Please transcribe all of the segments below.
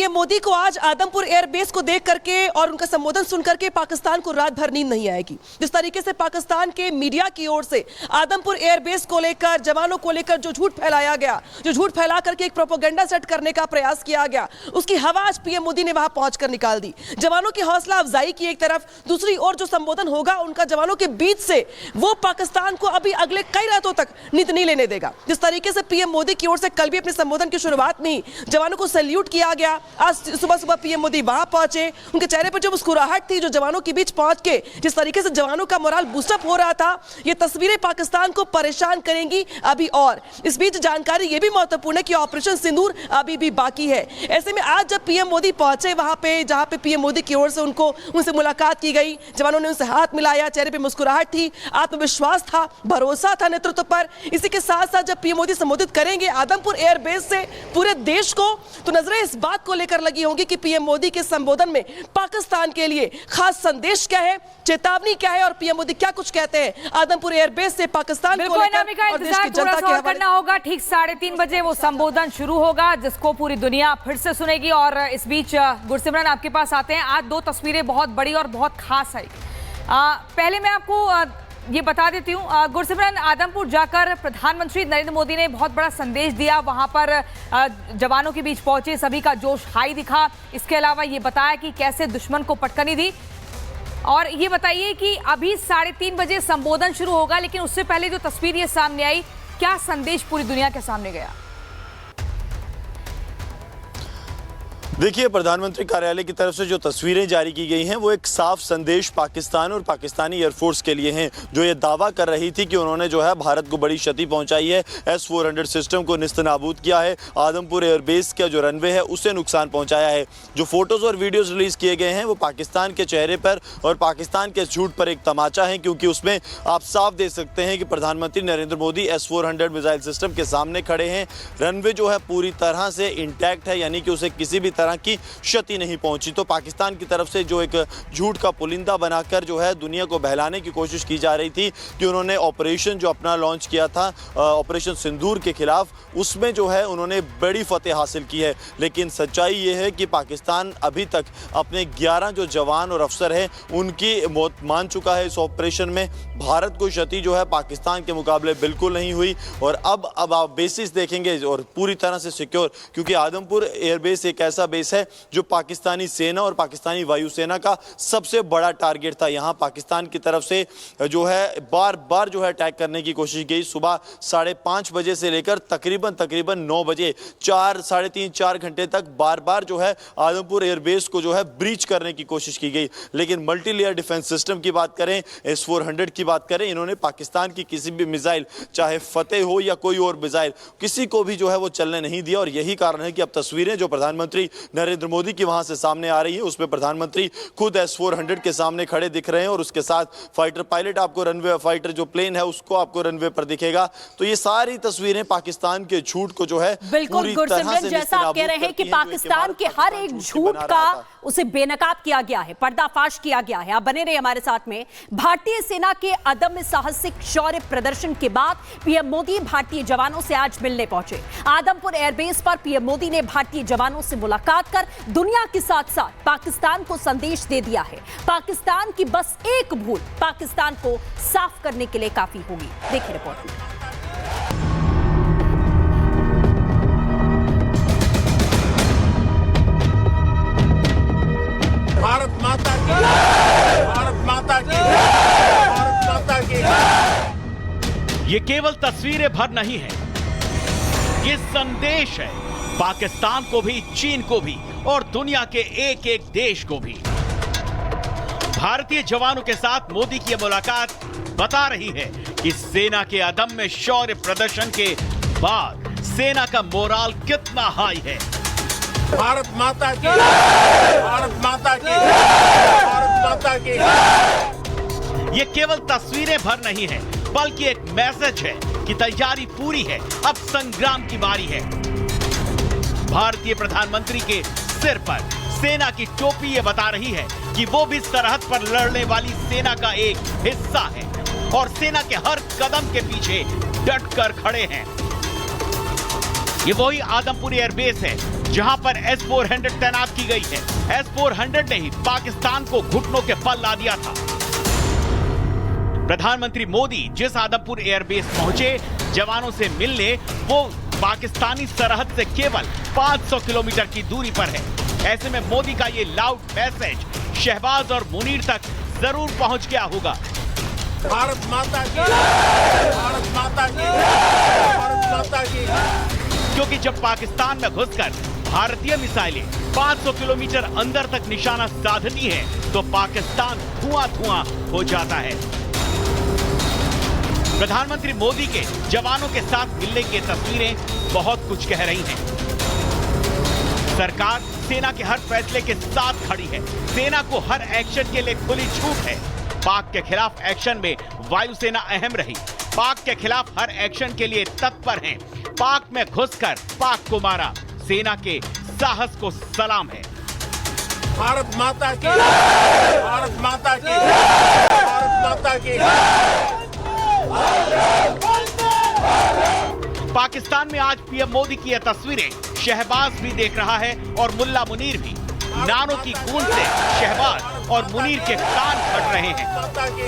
PM Modi को आज Adampur airbase को देख करके और उनका संबोधन सुन करके पाकिस्तान को रात भर नींद नहीं आएगी। जिस तरीके से पाकिस्तान के मीडिया की ओर से आदमपुर एयरबेस को लेकर, जवानों को लेकर जो झूठ फैलाया गया, जो झूठ फैला करके एक प्रोपेगेंडा सेट करने का प्रयास किया गया, उसकी हवा आज पीएम मोदी ने वहां पहुंचकर निकाल दी। जवानों की हौसला अफजाई की एक तरफ, दूसरी ओर जो संबोधन होगा उनका जवानों के बीच से, वो पाकिस्तान को अभी अगले कई रातों तक नींद नहीं लेने देगा। जिस तरीके से पीएम मोदी की ओर से कल भी अपने संबोधन की शुरुआत में ही जवानों को सैल्यूट किया गया। आज सुबह सुबह पीएम मोदी वहां पहुंचे, उनके चेहरे पर जो मुस्कुराहट थी, जो जवानों के बीच पहुंच के जिस तरीके से जवानों का मोराल बूस्टअप हो रहा था, ये तस्वीरें पाकिस्तान को परेशान करेंगी अभी। और इस बीच जानकारी ये भी महत्वपूर्ण है कि ऑपरेशन सिंदूर अभी भी बाकी है। ऐसे में आज जब पीएम मोदी पहुंचे वहां पे, जहां पे पीएम मोदी की ओर से उनसे मुलाकात की गई, जवानों ने उनसे हाथ मिलाया, चेहरे पे मुस्कुराहट थी, आत्मविश्वास था, भरोसा था नेतृत्व पर। इसी के साथ साथ जब पीएम मोदी संबोधित करेंगे आदमपुर एयरबेस से पूरे देश को, तो नजरें इस बात को लेकर लगी होंगी कि पीएम मोदी के संबोधन में पाकिस्तान के लिए खास संदेश क्या है, चेतावनी क्या है और पीएम मोदी क्या कुछ कहते हैं आदमपुर एयरबेस से पाकिस्तान को लेकर और देश की जनता के हवाले करना होगा। ठीक 3:30 बजे वो संबोधन शुरू होगा, जिसको पूरी दुनिया फिर से सुनेगी। और इस बीच गुरसिमरन आपके पास आते हैं। आज दो तस्वीरें बहुत बड़ी और बहुत खास आई। पहले मैं आपको ये बता देती हूँ, गुरसिमरन, आदमपुर जाकर प्रधानमंत्री नरेंद्र मोदी ने बहुत बड़ा संदेश दिया। वहां पर जवानों के बीच पहुंचे, सभी का जोश हाई दिखा। इसके अलावा ये बताया कि कैसे दुश्मन को पटकनी दी। और ये बताइए कि अभी 3:30 बजे संबोधन शुरू होगा, लेकिन उससे पहले जो तस्वीर ये सामने आई, क्या संदेश पूरी दुनिया के सामने गया? देखिए, प्रधानमंत्री कार्यालय की तरफ से जो तस्वीरें जारी की गई हैं वो एक साफ संदेश पाकिस्तान और पाकिस्तानी एयरफोर्स के लिए हैं, जो ये दावा कर रही थी कि उन्होंने जो है भारत को बड़ी क्षति पहुंचाई है, S-400 सिस्टम को निस्तनाबूद किया है, आदमपुर एयरबेस का जो रनवे है उससे नुकसान पहुंचाया है। जो फोटोज और वीडियोज रिलीज किए गए हैं वो पाकिस्तान के चेहरे पर और पाकिस्तान के झूठ पर एक तमाचा है, क्योंकि उसमें आप साफ देख सकते हैं कि प्रधानमंत्री Narendra Modi S-400 missile system के सामने खड़े हैं। रनवे जो है पूरी तरह से इंटैक्ट है, यानी कि उसे किसी भी की क्षति नहीं पहुंची। तो पाकिस्तान की तरफ से जो एक झूठ का पुलिंदा बनाकर जो है दुनिया को बहलाने की कोशिश की जा रही थी कि उन्होंने ऑपरेशन जो अपना लॉन्च किया था ऑपरेशन सिंदूर के खिलाफ, उसमें जो है उन्होंने बड़ी फतेह हासिल की है। लेकिन सच्चाई ये है कि पाकिस्तान अभी तक अपने 11 जो जवान और अफसर हैं उनकी मौत मान चुका है इस ऑपरेशन में। भारत को क्षति जो है पाकिस्तान के मुकाबले बिल्कुल नहीं हुई। और अब आप बेसिस देखेंगे और पूरी तरह से सिक्योर, क्योंकि आदमपुर एयरबेस एक ऐसा बेस है जो पाकिस्तानी सेना और पाकिस्तानी वायुसेना का सबसे बड़ा टारगेट था। यहां पाकिस्तान की तरफ से जो है बार बार जो है अटैक करने की कोशिश की। सुबह 5:30 बजे से लेकर तकरीबन 9 बजे 3.5-4 घंटे तक बार बार जो है आदमपुर एयरबेस को जो है ब्रीच करने की कोशिश की गई। लेकिन मल्टी लेयर डिफेंस सिस्टम की बात करें, S-400 की बात करें, इन्होंने पाकिस्तान की किसी भी मिसाइल, चाहे फतेह हो या कोई और मिसाइल, किसी को भी जो है वो चलने नहीं दिया। और यही कारण है कि अब तस्वीरें जो प्रधानमंत्री नरेंद्र मोदी की वहां से सामने आ रही है, उसमें प्रधानमंत्री खुद S-400 के सामने खड़े दिख रहे हैं और उसके साथ फाइटर पायलट आपको रनवे, फाइटर जो प्लेन है उसको आपको रनवे पर दिखेगा। तो ये सारी तस्वीरें पाकिस्तान के झूठ को जो है बिल्कुल गुरसिमरन, जैसा आप कह रहे हैं कि पाकिस्तान के हर एक झूठ का उसे बेनकाब किया गया है, पर्दाफाश किया गया है। आप बने रहे हमारे साथ में। भारतीय सेना के अदम्य साहसिक शौर्य प्रदर्शन के बाद पीएम मोदी भारतीय जवानों से आज मिलने पहुंचे। आदमपुर एयरबेस पर पीएम मोदी ने भारतीय जवानों से मुलाकात कर दुनिया के साथ साथ पाकिस्तान को संदेश दे दिया है। पाकिस्तान की बस एक भूल पाकिस्तान को साफ करने के लिए काफी होगी। देखिए रिपोर्ट में। भारत माता की, भारत माता की, भारत माता की। ये केवल तस्वीरें भर नहीं है, ये संदेश है पाकिस्तान को भी, चीन को भी और दुनिया के एक एक देश को भी। भारतीय जवानों के साथ मोदी की मुलाकात बता रही है कि सेना के अदम्य शौर्य प्रदर्शन के बाद सेना का मोराल कितना हाई है। भारत माता की, भारत माता की, भारत माता की। ये केवल तस्वीरें भर नहीं है, बल्कि एक मैसेज है कि तैयारी पूरी है, अब संग्राम की बारी है। भारतीय प्रधानमंत्री के सिर पर सेना की टोपी ये बता रही है कि वो भी सरहद पर लड़ने वाली सेना का एक हिस्सा है और सेना के हर कदम के पीछे डट कर खड़े हैं। ये वही आदमपुर एयरबेस है जहां पर S-400 तैनात की गई है। S-400 ने ही पाकिस्तान को घुटनों के बल ला दिया था। प्रधानमंत्री मोदी जिस आदमपुर एयरबेस पहुंचे जवानों से मिलने, वो पाकिस्तानी सरहद से केवल 500 किलोमीटर की दूरी पर है। ऐसे में मोदी का ये लाउड मैसेज शहबाज और मुनीर तक जरूर पहुंच गया होगा। भारत माता की, भारत माता की, भारत माता की। क्योंकि जब पाकिस्तान में घुसकर भारतीय मिसाइलें 500 किलोमीटर अंदर तक निशाना साधती हैं, तो पाकिस्तान धुआं-धुआं हो जाता है। प्रधानमंत्री मोदी के जवानों के साथ मिलने की तस्वीरें बहुत कुछ कह रही हैं। सरकार सेना के हर फैसले के साथ खड़ी है। सेना को हर एक्शन के लिए खुली छूट है। पाक के खिलाफ एक्शन में वायुसेना अहम रही। पाक के खिलाफ हर एक्शन के लिए तत्पर हैं। पाक में घुसकर पाक को मारा। सेना के साहस को सलाम है। भारत माता की, भारत माता की, भारत माता की। पाकिस्तान में आज पीएम मोदी की ये तस्वीरें शहबाज भी देख रहा है और मुल्ला मुनीर भी। नानों की गूंज से शहबाज और मुनीर के कान फट रहे हैं।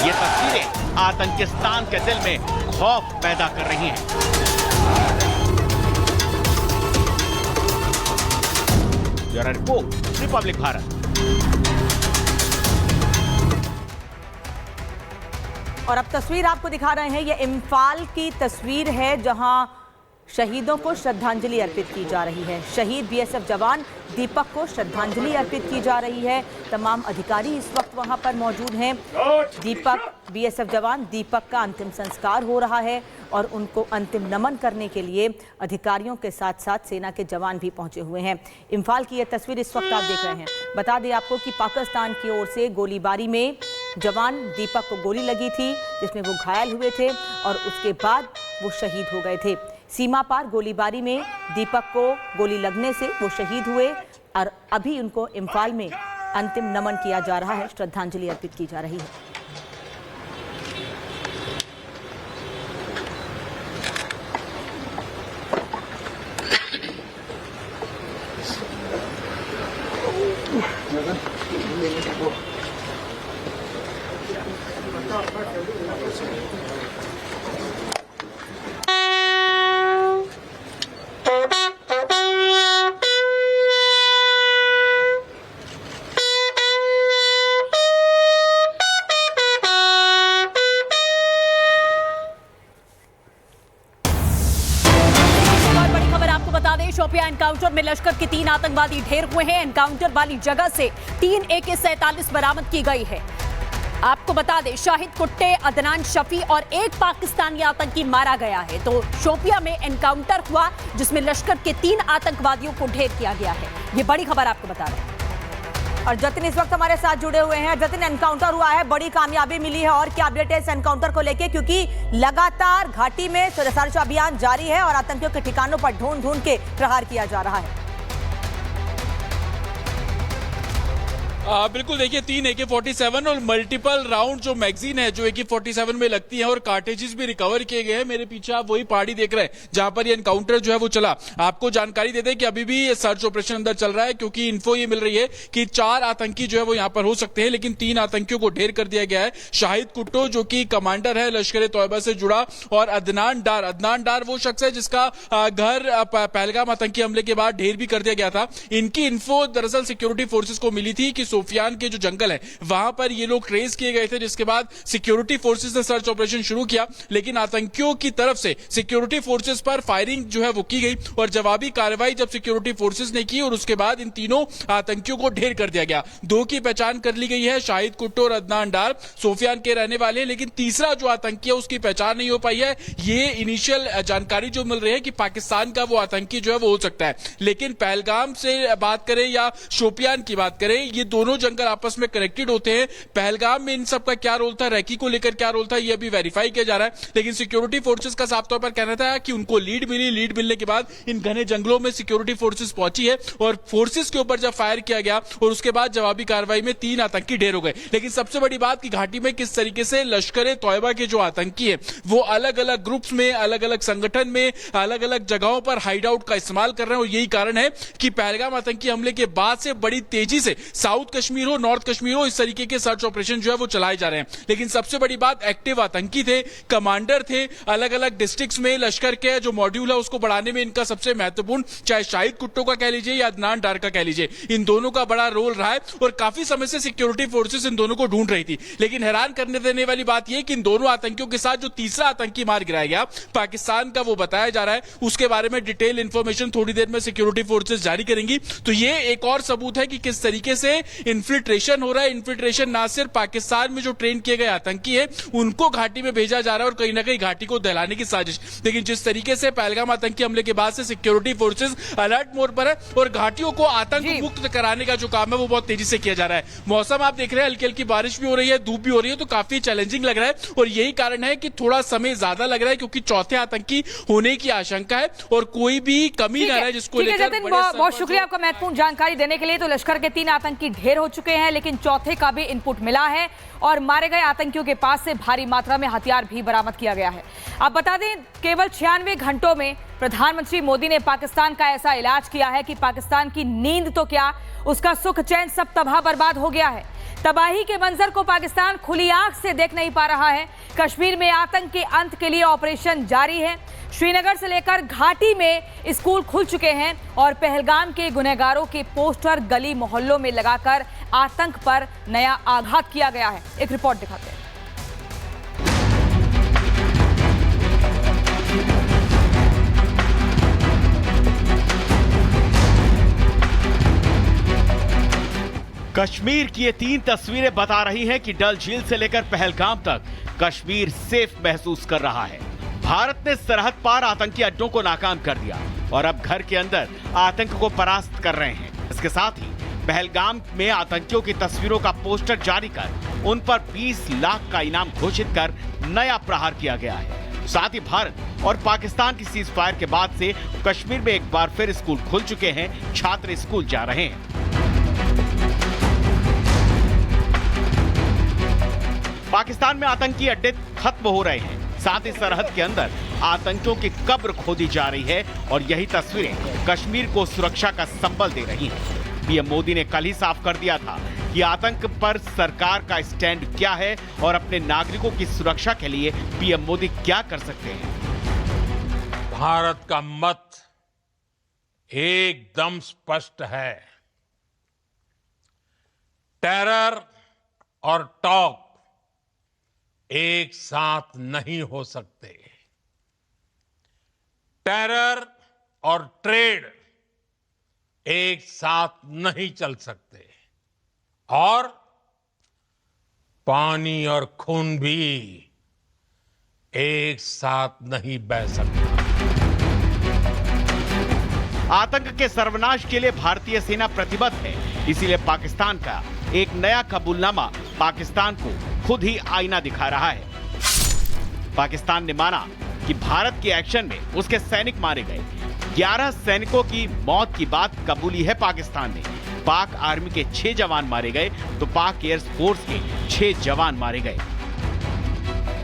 ये तस्वीरें आतंकिस्तान के दिल में खौफ पैदा कर रही हैं। Bureau report, Republic Bharat. और अब तस्वीर आपको दिखा रहे हैं, ये इम्फाल की तस्वीर है जहां शहीदों को श्रद्धांजलि अर्पित की जा रही है। शहीद बीएसएफ जवान दीपक को श्रद्धांजलि अर्पित की जा रही है। तमाम अधिकारी इस वक्त वहां पर मौजूद हैं। दीपक बीएसएफ जवान दीपक का अंतिम संस्कार हो रहा है और उनको अंतिम नमन करने के लिए अधिकारियों के साथ साथ सेना के जवान भी पहुंचे हुए हैं। इम्फाल की यह तस्वीर इस वक्त आप देख रहे हैं। बता दें आपको कि पाकिस्तान की ओर से गोलीबारी में जवान दीपक को गोली लगी थी, जिसमें वो घायल हुए थे और उसके बाद वो शहीद हो गए थे। सीमा पार गोलीबारी में दीपक को गोली लगने से वो शहीद हुए और अभी उनको इम्फाल में अंतिम नमन किया जा रहा है, श्रद्धांजलि अर्पित की जा रही है। शोपियां एनकाउंटर में लश्कर के 3 आतंकवादी ढेर हुए हैं। एनकाउंटर वाली जगह से 3 AK-47 बरामद की गई है। आपको बता दें, शाहिद कुट्टे, अदनान शफी और एक पाकिस्तानी आतंकी मारा गया है। तो शोपियां में एनकाउंटर हुआ जिसमें लश्कर के 3 आतंकवादियों को ढेर किया गया है। ये बड़ी खबर आपको बता रहे हैं। और जतिन इस वक्त हमारे साथ जुड़े हुए हैं। जतिन, एनकाउंटर हुआ है, बड़ी कामयाबी मिली है और क्या अपडेट है इस एनकाउंटर को लेके, क्योंकि लगातार घाटी में सर्च अभियान जारी है और आतंकियों के ठिकानों पर ढूंढ के प्रहार किया जा रहा है। बिल्कुल, देखिए 3 AK-47 और मल्टीपल राउंड जो मैगजीन है जो AK-47 में लगती है और कार्टेजेस भी रिकवर किए गए हैं। मेरे पीछे आप वही पहाड़ी देख रहे हैं जहां पर ये एनकाउंटर जो है वो चला। आपको जानकारी दे दें कि अभी भी ये सर्च ऑपरेशन अंदर चल रहा है, क्योंकि इन्फो ये मिल रही है कि 4 आतंकी जो है वो यहाँ पर हो सकते हैं, लेकिन 3 आतंकियों को ढेर कर दिया गया है। शाहिद कुट्टो जो कि कमांडर है लश्कर तोयबा से जुड़ा, और अदनान डार वो शख्स है जिसका घर पहलगाम आतंकी हमले के बाद ढेर भी कर दिया गया था। इनकी इन्फो दरअसल सिक्योरिटी फोर्सेज को मिली थी कि सोफियान के जो जंगल है वहां पर ये लोग ट्रेस किए गए थे, जिसके बाद सिक्योरिटी फोर्सेस ने सर्च ऑपरेशन शुरू किया, लेकिन आतंकियों की तरफ से सिक्योरिटी फोर्सेस पर फायरिंग जो है वो की गई और जवाबी कार्रवाई जब सिक्योरिटी फोर्सेस ने की और उसके बाद इन तीनों आतंकियों को ढेर कर दिया गया। 2 की पहचान कर ली गई है, शाहिद कुट्टो और अदनान डार सोफियान के रहने वाले हैं, लेकिन तीसरा जो आतंकी है उसकी पहचान नहीं हो पाई है। ये इनिशियल जानकारी जो मिल रही है कि पाकिस्तान का वो आतंकी जो है वो हो सकता है, लेकिन पहलगाम से बात करें या शोपियान की बात करें, ये दोनों दोनों जंगल आपस में कनेक्टेड होते हैं। पहलगाम में इन सब का क्या रोल था, रैकी को लेकर क्या रोल था, ये अभी वेरीफाई किया जा रहा है। लेकिन सिक्योरिटी फोर्सेस का साफ तौर पर कहना था कि उनको लीड मिलने के बाद इन घने जंगलों में सिक्योरिटी फोर्सेस पहुंची है और फोर्सेस के ऊपर जब फायर किया गया और उसके बाद जवाबी कार्रवाई में 3 आतंकी ढेर हो गए। लेकिन सबसे बड़ी बात कि घाटी में किस तरीके से लश्कर-ए-तौयबा के जो आतंकी है वो अलग अलग ग्रुप्स में, अलग अलग संगठन में, अलग अलग जगहों पर हाइड आउट का इस्तेमाल कर रहे हैं। और यही कारण है कि पहलगाम आतंकी हमले के बाद से बड़ी तेजी से साउथ कश्मीर हो, नॉर्थ कश्मीर हो, इस तरीके के सर्च ऑपरेशन जो है वो चलाए जा रहे हैं। लेकिन सबसे बड़ी बात, एक्टिव आतंकी थे, कमांडर थे, अलग अलग डिस्ट्रिक्ट्स में लश्कर के जो मॉड्यूल है उसको बढ़ाने में इनका सबसे महत्वपूर्ण, चाहे शाहिद कुट्टो का कह लीजिए या अदनान डार का कह लीजिए, इन दोनों का बड़ा रोल रहा है। और काफी समय से सिक्योरिटी फोर्सेस इन दोनों को ढूंढ रही थी। लेकिन हैरान करने देने वाली बात यह कि इन दोनों आतंकियों के साथ जो तीसरा आतंकी मार गिराया गया पाकिस्तान का, वो बताया जा रहा है, उसके बारे में डिटेल इंफॉर्मेशन थोड़ी देर में सिक्योरिटी फोर्सेस जारी करेंगी। तो ये एक और सबूत है कि किस तरीके से इन्फिल्ट्रेशन हो रहा है। इन्फिल्ट्रेशन ना सिर्फ पाकिस्तान में जो ट्रेन किए गए आतंकी है उनको घाटी में भेजा जा रहा है और कहीं ना कहीं घाटी को दहलाने की साजिश। लेकिन जिस तरीके से पहलगाम आतंकी हमले के बाद से सिक्योरिटी फोर्सेस अलर्ट मोड पर है और घाटियों को आतंक मुक्त कराने का जो काम है वो बहुत तेजी से किया जा रहा है। मौसम आप देख रहे हैं, हल्की हल्की बारिश भी हो रही है, धूप भी हो रही है, तो काफी चैलेंजिंग लग रहा है। और यही कारण है कि थोड़ा समय ज्यादा लग रहा है क्योंकि चौथे आतंकी होने की आशंका है और कोई भी कमी ना रहे जिसको लेकर। बहुत शुक्रिया आपका महत्वपूर्ण जानकारी देने के लिए। तो लश्कर के 3 आतंकी ढेर हो चुके हैं, लेकिन चौथे का भी इनपुट मिला है और मारे गए आतंकियों के पास से भारी मात्रा में हथियार भी बरामद किया गया है। अब बता दें, केवल 96 घंटों में प्रधानमंत्री मोदी ने पाकिस्तान का ऐसा इलाज किया है कि पाकिस्तान की नींद तो क्या, उसका सुख चैन सब तबाह बर्बाद हो गया है। तबाही के मंजर को पाकिस्तान खुली आंख से देख नहीं पा रहा है। कश्मीर में आतंक के अंत के लिए ऑपरेशन जारी है। श्रीनगर से लेकर घाटी में स्कूल खुल चुके हैं और पहलगाम के गुनहगारों के पोस्टर गली मोहल्लों में लगाकर आतंक पर नया आघात किया गया है। एक रिपोर्ट दिखाते हैं। कश्मीर की ये 3 तस्वीरें बता रही हैं कि डल झील से लेकर पहलगाम तक कश्मीर सेफ महसूस कर रहा है। भारत ने सरहद पार आतंकी अड्डों को नाकाम कर दिया और अब घर के अंदर आतंक को परास्त कर रहे हैं। इसके साथ ही पहलगाम में आतंकियों की तस्वीरों का पोस्टर जारी कर उन पर 20 लाख का इनाम घोषित कर नया प्रहार किया गया है। साथ ही भारत और पाकिस्तान की सीज फायर के बाद से कश्मीर में एक बार फिर स्कूल खुल चुके हैं, छात्र स्कूल जा रहे हैं। पाकिस्तान में आतंकी अड्डे खत्म हो रहे हैं, साथ ही सरहद के अंदर आतंकियों की कब्र खोदी जा रही है और यही तस्वीरें कश्मीर को सुरक्षा का संबल दे रही हैं। पीएम मोदी ने कल ही साफ कर दिया था कि आतंक पर सरकार का स्टैंड क्या है और अपने नागरिकों की सुरक्षा के लिए पीएम मोदी क्या कर सकते हैं। भारत का मत एकदम स्पष्ट है। टेरर और टॉक एक साथ नहीं हो सकते। टेरर और ट्रेड एक साथ नहीं चल सकते और पानी और खून भी एक साथ नहीं बह सकता। आतंक के सर्वनाश के लिए भारतीय सेना प्रतिबद्ध है, इसीलिए पाकिस्तान का एक नया कबूलनामा पाकिस्तान को खुद ही आईना दिखा रहा है। पाकिस्तान ने माना कि भारत के एक्शन में उसके सैनिक मारे गए। 11 सैनिकों की मौत की बात कबूली है पाकिस्तान ने। पाक आर्मी के 6 जवान मारे गए तो पाक एयर फोर्स के 6 जवान मारे गए।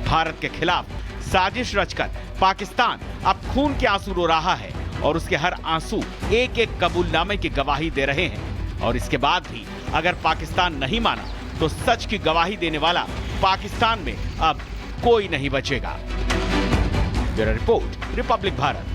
भारत के खिलाफ साजिश रचकर पाकिस्तान अब खून के आंसू रो रहा है और उसके हर आंसू एक एक कबूलनामे की गवाही दे रहे हैं। और इसके बाद भी अगर पाकिस्तान नहीं माना तो सच की गवाही देने वाला पाकिस्तान में अब कोई नहीं बचेगा। Bureau report, Republic Bharat.